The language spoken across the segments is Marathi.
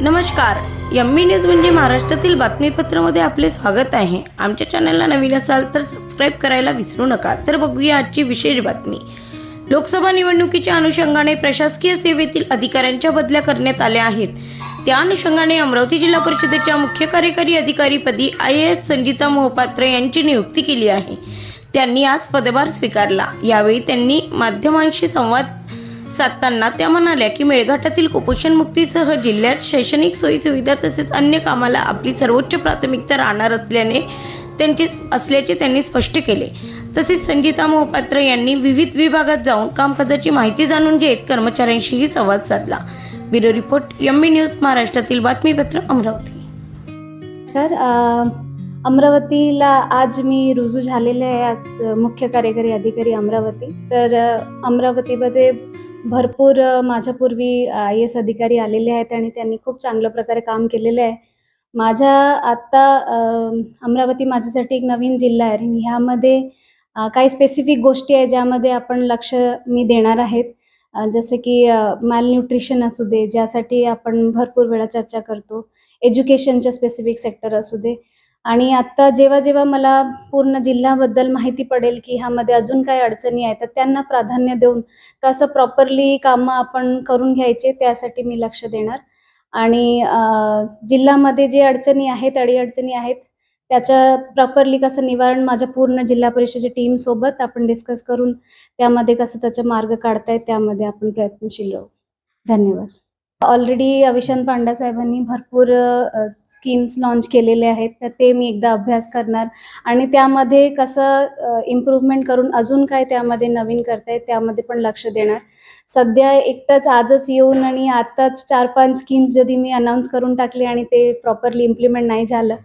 नमस्कार. यम्मी न्यूज म्हणजे महाराष्ट्रातील बातमीपत्रामध्ये आपले स्वागत आहे. आमच्या चॅनलला नवीन असाल तर सबस्क्राईब करायला विसरू नका. तर बघूया आजची विशेष बातमी. लोकसभा निवडणुकीच्या अनुषंगाने प्रशासकीय सेवेतील अधिकाऱ्यांच्या बदल्या करण्यात आल्या आहेत. त्या अनुषंगाने अमरावती जिल्हा परिषदेच्या मुख्य कार्यकारी अधिकारीपदी IAS संजिता मोहपात्र यांची नियुक्ती केली आहे. त्यांनी आज पदभार स्वीकारला. यावेळी त्यांनी माध्यमांशी संवाद साधताना त्या म्हणाल्या की मेळघाटातील कुपोषण मुक्तीसह जिल्ह्यात शैक्षणिक सोयीसुविधा तसेच अन्य कामाला आपली सर्वोच्च प्राथमिकता राहणार असल्याचे त्यांनी स्पष्ट केले. तसेच संजिता मोहपात्र यांनी विविध विभागात जाऊन कामकाजाची माहिती जाणून घेत कर्मचाऱ्यांशीही संवाद साधला. ब्युरो रिपोर्ट, यम्मी न्यूज, महाराष्ट्रातील बातमीपत्र, अमरावती. सर, अमरावतीला आज मी रुजू झालेले आहे. आज मुख्य कार्यकारी अधिकारी अमरावती. तर अमरावतीमध्ये भरपूर माझ्यापूर्वी IAS अधिकारी आलेले आहेत आणि त्यांनी खूप चांगल्या प्रकारे काम केलेलं आहे. आत्ता अमरावती माझ्यासाठी एक नवीन जिल्हा आहे आणि ह्यामध्ये काही स्पेसिफिक गोष्टी आहे ज्यामध्ये आपण लक्ष मी देणार आहेत. जसे की मॅलन्यूट्रिशन असू दे, ज्यासाठी आपण भरपूर वेळा चर्चा करतो, एज्युकेशनच्या स्पेसिफिक सेक्टर असू दे. आणि आत्ता जेव्हा मला पूर्ण जिल्ह्याबद्दल माहिती पडेल की ह्यामध्ये अजून काही अडचणी आहेत तर त्यांना प्राधान्य देऊन कसं प्रॉपरली कामं आपण करून घ्यायचे त्यासाठी मी लक्ष देणार. आणि जिल्ह्यामध्ये जे अडीअडचणी आहेत त्याचं प्रॉपरली कसं निवारण माझ्या पूर्ण जिल्हा परिषदेच्या टीमसोबत आपण डिस्कस करून त्यामध्ये कसं त्याचा मार्ग काढता येईल त्यामध्ये आपण प्रयत्नशील राहू. धन्यवाद. ऑलरेडी अविशांत पांडा साहेबांनी भरपूर स्कीम्स लॉन्च केलेले आहेत, तर ते मी एकदा अभ्यास करणार आणि त्यामध्ये कसं इम्प्रूव्हमेंट करून अजून काय त्यामध्ये नवीन करता येईल त्यामध्ये पण लक्ष देणार. सध्या एकटाच आजच येऊन आणि आत्ताच 4-5 स्कीम्स जरी मी अनाऊन्स करून टाकले आणि ते प्रॉपरली इम्प्लिमेंट नाही झालं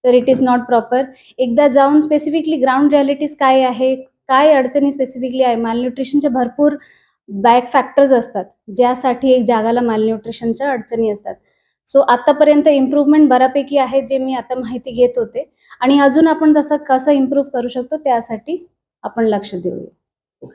तर इट इज नॉट प्रॉपर. एकदा जाऊन स्पेसिफिकली ग्राउंड रिॲलिटीज काय आहे, काय अडचणी स्पेसिफिकली आहे. मालन्यूट्रिशनचे भरपूर बॅक फॅक्टर्स असतात ज्यासाठी एक जागाला मालन्यूट्रिशनच्या अडचणी असतात. सो आतापर्यंत इम्प्रूव्हमेंट बऱ्यापैकी आहे जे मी आता माहिती घेत होते आणि अजून आपण कसं इम्प्रूव्ह करू शकतो त्यासाठी आपण लक्ष देऊया.